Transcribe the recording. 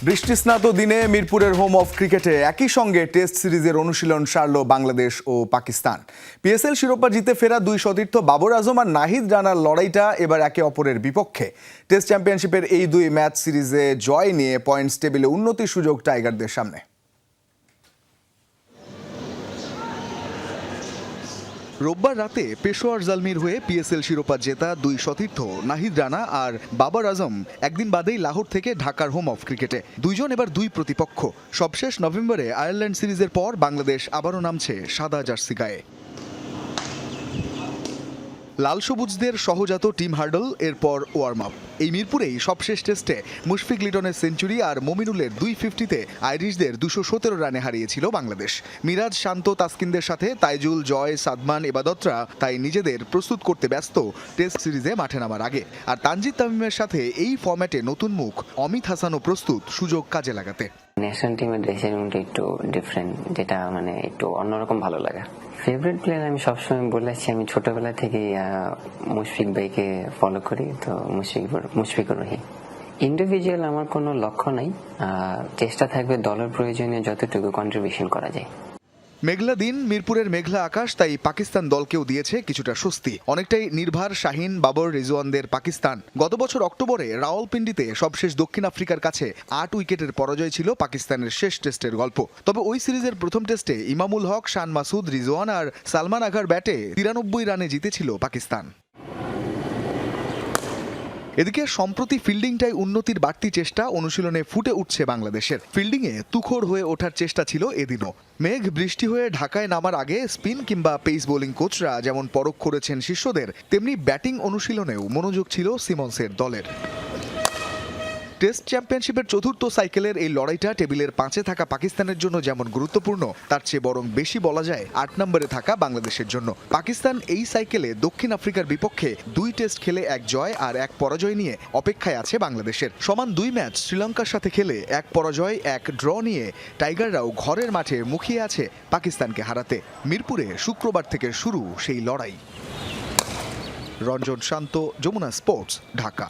বৃষ্টিস্নাত দিনে মিরপুরের হোম অফ ক্রিকেটে একই সঙ্গে টেস্ট সিরিজের অনুশীলন সারল বাংলাদেশ ও পাকিস্তান। পিএসএল শিরোপা জিতে ফেরা দুই সতীর্থ বাবর আজম আর নাহিদ রানার লড়াইটা এবার একে অপরের বিপক্ষে। টেস্ট চ্যাম্পিয়নশিপের এই দুই ম্যাচ সিরিজে জয় নিয়ে পয়েন্টস টেবিলে উন্নতির সুযোগ টাইগারদের সামনে। রোববার রাতে পেশোয়ার জালমির হয়ে পিএসএল শিরোপা জেতা দুই সতীর্থ নাহিদ রানা আর বাবর আজম একদিন বাদেই লাহোর থেকে ঢাকার হোম অফ ক্রিকেটে। দুইজন এবার দুই প্রতিপক্ষ। সবশেষ নভেম্বরে আয়ারল্যান্ড সিরিজের পর বাংলাদেশ আবারও নামছে সাদা জার্সি গায়ে। লাল সবুজদের সহজাত টিম হার্ডল এরপর ওয়ার্ম আপ। এই মিরপুরেই সবশেষ টেস্টে মুশফিক লিটনের সেঞ্চুরি আর মমিনুলের 250-তে আইরিশদের 217 রানে হারিয়েছিল বাংলাদেশ। মিরাজ, শান্ত, তাসকিনদের সাথে তাইজুল, জয়, সাদমান, এবাদতরা তাই নিজেদের প্রস্তুত করতে ব্যস্ত টেস্ট সিরিজে মাঠে নামার আগে। আর তানজিদ তামিমের সাথে এই ফরম্যাটে নতুন মুখ অমিত হাসানও প্রস্তুত সুযোগ কাজে লাগাতে। ন্যাশনাল টিমের ড্রেসিং রুমটা একটু ডিফারেন্ট, যেটা একটু অন্যরকম ভালো লাগে। ফেভারিট প্লেয়ার আমি সবসময় বলেছি, আমি ছোটবেলা থেকেই মুশফিক ভাইকে ফলো করি, তো মুশফিকুর রহিম। ইন্ডিভিজুয়াল আমার কোনো লক্ষ্য নাই, চেষ্টা থাকবে দলের প্রয়োজনে যতটুকু কন্ট্রিবিউশন করা যায়। মেঘলা দিন, মিরপুরের মেঘলা আকাশ তাই পাকিস্তান দলকেও দিয়েছে কিছুটা স্বস্তি। অনেকটাই নির্ভার শাহিন, বাবর, রিজওয়ানদের পাকিস্তান। গত বছর অক্টোবরে রাওয়ালপিন্ডিতে সবশেষ দক্ষিণ আফ্রিকার কাছে 8 উইকেটের পরাজয় ছিল পাকিস্তানের শেষ টেস্টের গল্প। তবে ওই সিরিজের প্রথম টেস্টে ইমামুল হক, শান মাসুদ, রিজওয়ান আর সালমান আঘার ব্যাটে 93 রানে জিতেছিল পাকিস্তান। এদিকে সম্প্রতি ফিল্ডিংটাই উন্নতির বাড়তি চেষ্টা অনুশীলনে ফুটে উঠছে বাংলাদেশের। ফিল্ডিংয়ে তুখোড় হয়ে ওঠার চেষ্টা ছিল এদিনও। মেঘ বৃষ্টি হয়ে ঢাকায় নামার আগে স্পিন কিংবা পেস বোলিং কোচরা যেমন পরখ করেছেন শিষ্যদের, তেমনি ব্যাটিং অনুশীলনেও মনোযোগ ছিল সিমন্সের দলের। টেস্ট চ্যাম্পিয়নশিপের চতুর্থ সাইকেলের এই লড়াইটা টেবিলের 5-এ থাকা পাকিস্তানের জন্য যেমন গুরুত্বপূর্ণ, তার চেয়ে বরং বেশি বলা যায় 8 নম্বরে থাকা বাংলাদেশের জন্য। পাকিস্তান এই সাইকেলে দক্ষিণ আফ্রিকার বিপক্ষে 2 টেস্ট খেলে 1 জয় আর 1 পরাজয় নিয়ে অপেক্ষায় আছে বাংলাদেশের। সমান 2 ম্যাচ শ্রীলঙ্কার সাথে খেলে 1 পরাজয় 1 ড্র নিয়ে টাইগাররাও ঘরের মাঠে মুখিয়ে আছে পাকিস্তানকে হারাতে। মিরপুরে শুক্রবার থেকে শুরু সেই লড়াই। রঞ্জন শান্ত, যমুনা স্পোর্টস, ঢাকা।